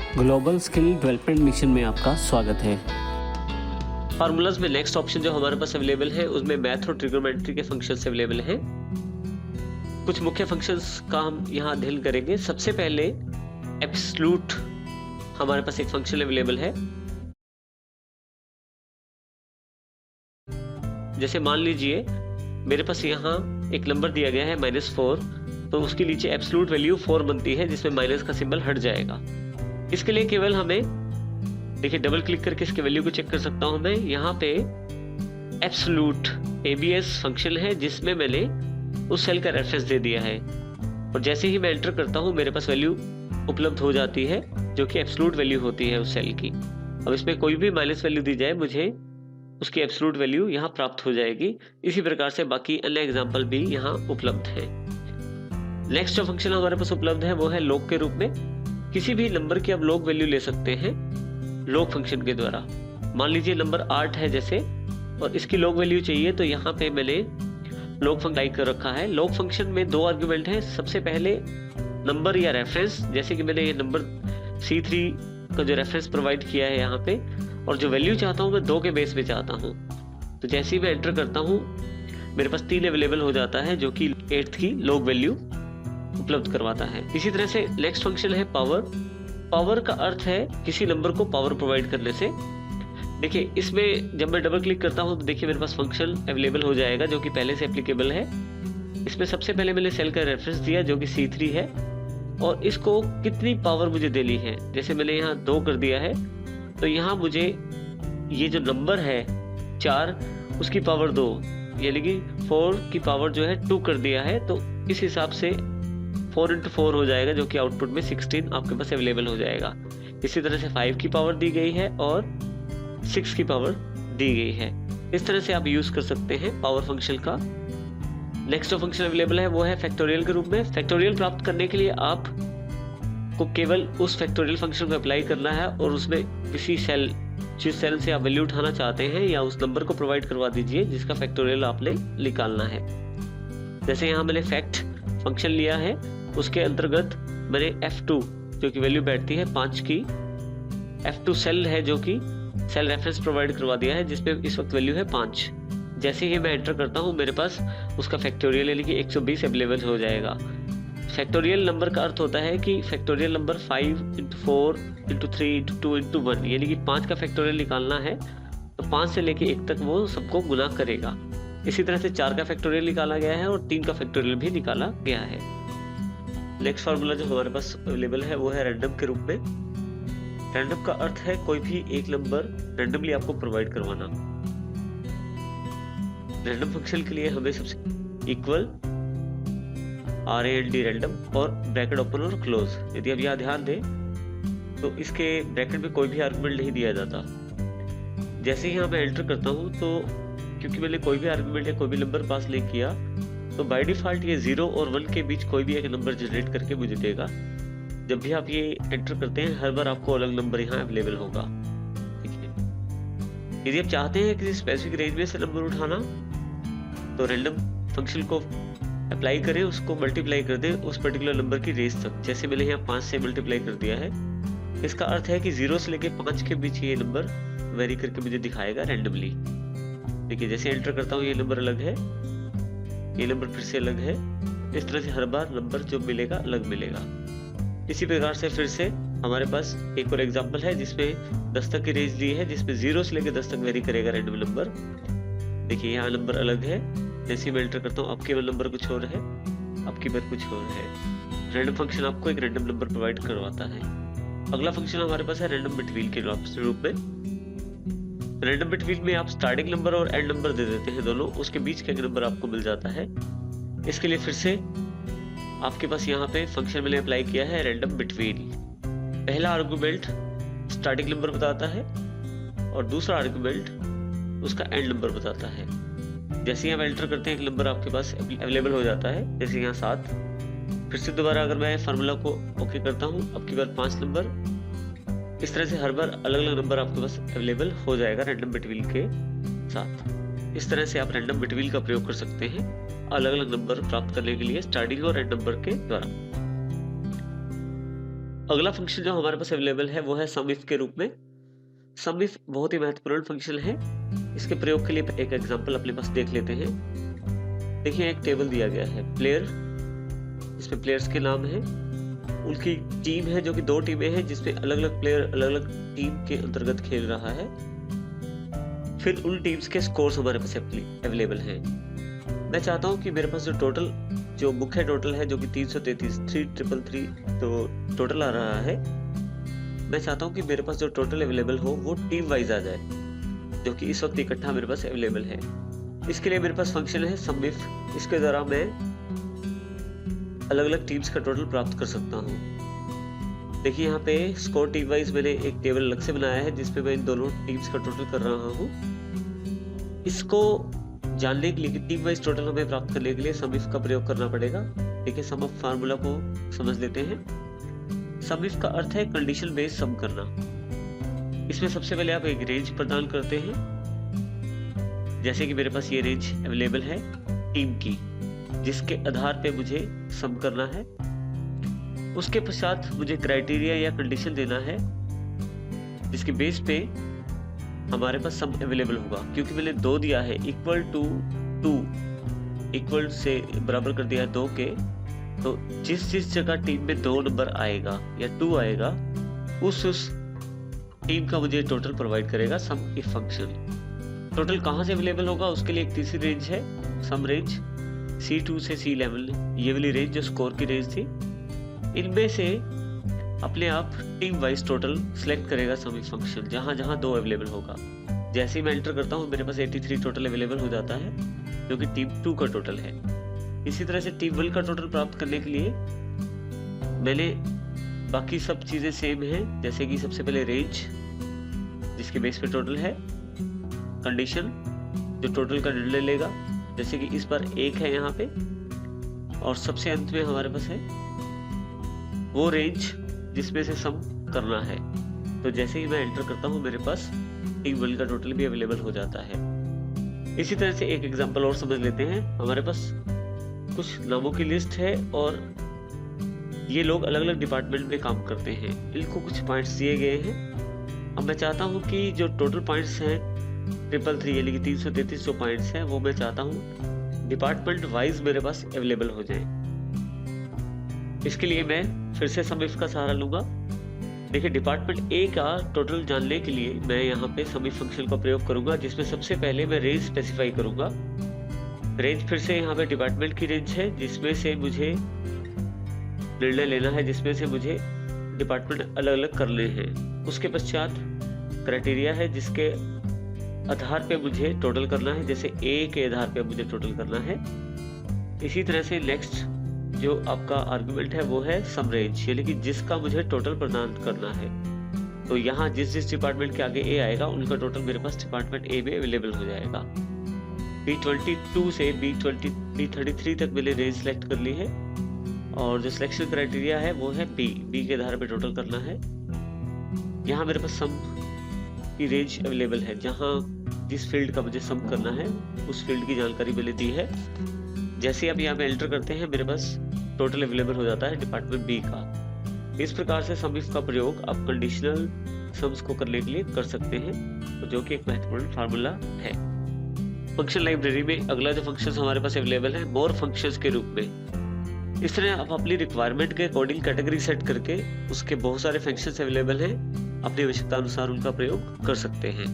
Global skill development mission में आपका स्वागत है। फार्मूलाज में नेक्स्ट ऑप्शन जो हमारे पास अवेलेबल है उसमें मैथ और ट्रिग्नोमेट्री के फंक्शंस अवेलेबल हैं। कुछ मुख्य फंक्शंस का हम यहाँ अध्ययन करेंगे। सबसे पहले एब्सोल्यूट हमारे पास एक फंक्शन अवेलेबल है। जैसे मान लीजिए मेरे पास यहाँ एक नंबर दिया गया है -4, तो उसके नीचे एब्सोल्यूट वैल्यू 4 बनती है जिसमें माइनस का सिंबल हट जाएगा। इसके लिए केवल हमें देखिए डबल क्लिक करके इसके वैल्यू को चेक कर सकता हूं मैं। यहाँ पे एब्सोल्यूट ABS फंक्शन है जिसमें मैंने उस सेल का रेफरेंस दे दिया है और जैसे ही मैं एंटर करता हूं मेरे पास वैल्यू उपलब्ध हो जाती है जो कि एब्सोल्यूट वैल्यू होती है उस सेल की। अब इसमें कोई भी माइनस वैल्यू दी जाए मुझे उसकी एब्सोल्यूट वैल्यू यहाँ प्राप्त हो जाएगी। इसी प्रकार से बाकी अन्य एग्जाम्पल भी यहाँ उपलब्ध है। नेक्स्ट जो फंक्शन हमारे पास उपलब्ध है वो है लॉग के रूप में। किसी भी नंबर की आप लॉग वैल्यू ले सकते हैं लॉग फंक्शन के द्वारा। मान लीजिए नंबर 8 है जैसे, और इसकी लॉग वैल्यू चाहिए, तो यहाँ पे मैंने लॉग फंक्शन टाइप कर रखा है। लॉग फंक्शन में 2 आर्गुमेंट हैं। सबसे पहले नंबर या रेफरेंस, जैसे कि मैंने ये नंबर C3 का जो रेफरेंस प्रोवाइड किया है यहाँ पे, और जो वैल्यू चाहता हूँ मैं 2 के बेस पे चाहता हूँ। तो जैसे ही मैं एंटर करता हूँ मेरे पास 3 अवेलेबल हो जाता है जो कि 8th की लॉग वैल्यू उपलब्ध करवाता है। इसी तरह से नेक्स्ट फंक्शन है पावर। पावर का अर्थ है किसी नंबर को पावर प्रोवाइड करने से। देखिए इसमें जब मैं डबल क्लिक करता हूं तो देखिए मेरे पास फंक्शन अवेलेबल हो जाएगा जो कि पहले से एप्लीकेबल है। इसमें सबसे पहले मैंने सेल का रेफरेंस दिया जो कि C3 है और इसको कितनी पावर मुझे देनी है। जैसे मैंने यहाँ 2 कर दिया है तो यहाँ मुझे ये जो नंबर है 4 उसकी पावर 2 यानी कि 4 की पावर जो है 2 कर दिया है। तो इस हिसाब से 4 × 4 हो जाएगा जो कि आउटपुट में 16 आपके पास अवेलेबल हो जाएगा। इसी तरह से 5 की पावर दी गई है और 6 की पावर दी गई है। इस तरह से आप यूज कर सकते हैं पावर फंक्शन का। नेक्स्ट जो फंक्शन अवेलेबल है वो है फैक्टोरियल के रूप में। फैक्टोरियल प्राप्त करने के लिए आप को केवल उस फैक्टोरियल फंक्शन को अप्लाई करना है और उसमें किसी सेल, जिस सेल से आप वैल्यू उठाना चाहते हैं या उस नंबर को प्रोवाइड करवा दीजिए जिसका फैक्टोरियल आपने निकालना है। जैसे यहाँ मैंने फैक्ट फंक्शन लिया है, उसके अंतर्गत मैंने F2 जो कि वैल्यू बैठती है 5 की, F2 सेल है जो कि सेल रेफरेंस प्रोवाइड करवा दिया है जिसपे इस वक्त वैल्यू है 5। जैसे ही मैं एंटर करता हूं मेरे पास उसका फैक्टोरियल यानी कि 120 अवेलेबल हो जाएगा। फैक्टोरियल नंबर का अर्थ होता है कि फैक्टोरियल नंबर 5 × 4 × 3 × 2 × 1 यानी कि 5 का फैक्टोरियल निकालना है तो 5 से लेके 1 तक वो सबको गुना करेगा। इसी तरह से 4 का फैक्टोरियल निकाला गया है और 3 का फैक्टोरियल भी निकाला गया है। नेक्स्ट फार्मूला जो हमारे पास अवेलेबल है वो है रैंडम के रूप में। रैंडम का अर्थ है कोई भी एक नंबर रैंडमली आपको प्रोवाइड करवाना। रैंडम फंक्शन के लिए हमें सबसे इक्वल RAND रैंडम और ब्रैकेट ओपन और क्लोज। यदि आप यहाँ ध्यान दें तो इसके ब्रैकेट में कोई भी आर्गुमेंट नहीं दिया जाता। जैसे ही यहाँ मैं एंटर करता हूँ तो क्योंकि मैंने कोई भी आर्गुमेंट या कोई भी नंबर पास नहीं किया तो बाय डिफॉल्ट ये 0 और 1 के बीच कोई भी एक नंबर जनरेट करके मुझे देगा। जब भी आप ये एंटर करते हैं हर बार आपको अलग नंबर यहाँ अवेलेबल होगा। ठीक है, यदि आप चाहते हैं किसी स्पेसिफिक रेंज में से नंबर उठाना तो रैंडम फंक्शन को अप्लाई करें, उसको मल्टीप्लाई कर दें उस पर्टिकुलर नंबर की रेंज तक। जैसे मैंने यहाँ 5 से मल्टीप्लाई कर दिया है। इसका अर्थ है कि 0 से लेके 5 के बीच ये नंबर वेरी करके मुझे दिखाएगा रैंडमली। देखिए जैसे एंटर करता हूँ ये नंबर अलग है, ये नंबर फिर से अलग है। इस तरह से हर बार नंबर जो मिलेगा अलग मिलेगा। इसी प्रकार से फिर से हमारे पास एक और एग्जांपल है जिसमें 10 तक की रेंज दी है, जिसमें 0 से लेकर 10 तक वेरी करेगा रैंडम नंबर। देखिए यहाँ नंबर अलग है। जैसे मैं एंटर करता हूँ अब केवल नंबर कुछ और है, अब की बार कुछ और है। रैंडम फंक्शन आपको एक रैंडम नंबर प्रोवाइड करवाता है। अगला फंक्शन हमारे पास है रैंडम बिटवीन के रूप में। रैंडम बिटवीन में आप स्टार्टिंग नंबर और एंड नंबर दे देते हैं दोनों, उसके बीच का एक नंबर आपको मिल जाता है। इसके लिए फिर से आपके पास यहाँ पे फंक्शन मैंने अप्लाई किया है रैंडम बिटवीन। पहला आर्गुमेंट स्टार्टिंग नंबर बताता है और दूसरा आर्गुमेंट उसका एंड नंबर बताता है। जैसे ही आप एंटर करते हैं एक नंबर आपके पास अवेलेबल हो जाता है, जैसे यहाँ 7। फिर से दोबारा अगर मैं फार्मूला को ओके करता हूँ अब की बार 5 नंबर। इस तरह से हर बार अलग अलग नंबर आपके पास अवेलेबल हो जाएगा रैंडम बिटवीन के साथ। इस तरह से आप रैंडम बिटवीन का प्रयोग कर सकते हैं अलग अलग नंबर प्राप्त करने के लिए स्टार्टिंग और एंड नंबर के द्वारा। अगला फंक्शन जो हमारे पास अवेलेबल है वो है सम इफ के रूप में। सम इफ बहुत ही महत्वपूर्ण फंक्शन है। इसके प्रयोग के लिए एक एग्जांपल अपने पास देख लेते हैं। देखिए, एक टेबल दिया गया है प्लेयर, इसमें प्लेयर्स के नाम है, उनकी टीम है जो कि 2 टीमें हैं जिसमें अलग अलग प्लेयर अलग अलग टीम के अंतर्गत खेल रहा है। फिर उन टीम्स के स्कोर्स हमारे पास अवेलेबल हैं। मैं चाहता हूं कि मेरे पास जो मुख्य टोटल है जो कि 333 333 तो टोटल आ रहा है, मैं चाहता हूं कि मेरे पास जो टोटल अवेलेबल हो वो टीम वाइज आ जाए, जो कि इस वक्त इकट्ठा मेरे पास अवेलेबल है। इसके लिए मेरे पास फंक्शन है सम इफ। इसके द्वारा मैं अलग अलग टीम्स का टोटल प्राप्त कर सकता हूँ। देखिए, यहाँ पे स्कोर टीम वाइज मैंने एक टेबल अलग से बनाया है जिसपे मैं इन दोनों टीम्स का टोटल कर रहा हूँ। इसको जानने के लिए कि टीम वाइज टोटल हमें प्राप्त करने के लिए सम इफ का प्रयोग करना पड़ेगा। देखिए, सम इफ फार्मूला को समझ लेते हैं। सम इफ का अर्थ है कंडीशन बेस्ड सम करना। इसमें सबसे पहले आप एक रेंज प्रदान करते हैं, जैसे कि मेरे पास ये रेंज अवेलेबल है टीम की, जिसके आधार पे मुझे सम करना है। उसके पश्चात मुझे क्राइटेरिया या कंडीशन देना है जिसके बेस पे हमारे पास सम अवेलेबल होगा। क्योंकि मैंने 2 दिया है, इक्वल टू 2, इक्वल से बराबर कर दिया है 2 के, तो जिस जगह टीम में 2 नंबर आएगा या 2 आएगा उस टीम का मुझे टोटल प्रोवाइड करेगा सम इफ फंक्शन। टोटल कहाँ से अवेलेबल होगा उसके लिए एक तीसरी रेंज है, सम रेंज C2 से C11, ये वाली रेंज जो स्कोर की रेंज थी। इनमें से अपने आप टीम वाइज टोटल सिलेक्ट करेगा सम इफ फंक्शन जहां जहां 2 अवेलेबल होगा। जैसे ही मैं एंटर करता हूं मेरे पास 83 टोटल अवेलेबल हो जाता है जो कि टीम 2 का टोटल है। इसी तरह से टीम 1 का टोटल प्राप्त करने के लिए मैंने बाकी सब चीजें सेम है, जैसे कि सबसे पहले रेंज जिसके बेस पे टोटल है, कंडीशन जो टोटल का निर्णय लेगा, जैसे कि इस बार 1 है यहाँ पे, और सबसे अंत में हमारे पास है वो रेंज जिसमें से सम करना है। तो जैसे ही मैं एंटर करता हूँ मेरे पास टीम 1 का टोटल भी अवेलेबल हो जाता है। इसी तरह से एक एग्जांपल और समझ लेते हैं। हमारे पास कुछ नामों की लिस्ट है और ये लोग अलग अलग डिपार्टमेंट में काम करते हैं। इनको कुछ पॉइंट्स दिए गए हैं। अब मैं चाहता हूँ कि जो टोटल पॉइंट्स हैं 333 यानी कि 333 जो पॉइंट्स हैं वो मैं चाहता हूँ डिपार्टमेंट वाइज मेरे पास अवेलेबल हो जाए। इसके लिए मैं फिर से सम इफ का सहारा लूंगा। देखिए, डिपार्टमेंट ए का टोटल जानने के लिए मैं यहाँ पे सम इफ फंक्शन का प्रयोग करूंगा, जिसमें सबसे पहले मैं रेंज स्पेसिफाई करूंगा। रेंज फिर से यहाँ पे डिपार्टमेंट की रेंज है जिसमें से मुझे निर्णय लेना है, जिसमें से मुझे डिपार्टमेंट अलग अलग करने हैं। उसके पश्चात क्राइटेरिया है जिसके आधार पे मुझे टोटल करना है, जैसे ए के आधार पे मुझे टोटल करना है। इसी तरह से नेक्स्ट जो आपका आर्गुमेंट है वो है सम रेंज, यानी कि जिसका मुझे टोटल प्रदान करना है। तो यहाँ जिस डिपार्टमेंट के आगे ए आएगा उनका टोटल मेरे पास डिपार्टमेंट ए में अवेलेबल हो जाएगा। B22 से B33 तक मैंने रेंज सेलेक्ट कर ली है और जो सिलेक्शन क्राइटेरिया है वो है बी के आधार पे टोटल करना है। यहाँ मेरे पास सम की रेंज अवेलेबल है, जहाँ जिस फील्ड का मुझे सम करना है उस फील्ड की जानकारी मैंने दी है। जैसे ही आप यहाँ पे एंटर करते हैं मेरे पास टोटल अवेलेबल हो जाता है डिपार्टमेंट बी का। इस प्रकार से सम इफ का प्रयोग आप कंडीशनल सम्स को करने के लिए कर सकते हैं, जो कि एक महत्वपूर्ण फार्मूला है। फंक्शन लाइब्रेरी में अगला जो फंक्शंस हमारे पास अवेलेबल है मोर फंक्शंस के रूप में। इस तरह आप अपनी रिक्वायरमेंट के अकॉर्डिंग कैटेगरी सेट करके उसके बहुत सारे फंक्शंस अवेलेबल हैं, अपनी आवश्यकता अनुसार उनका प्रयोग कर सकते हैं।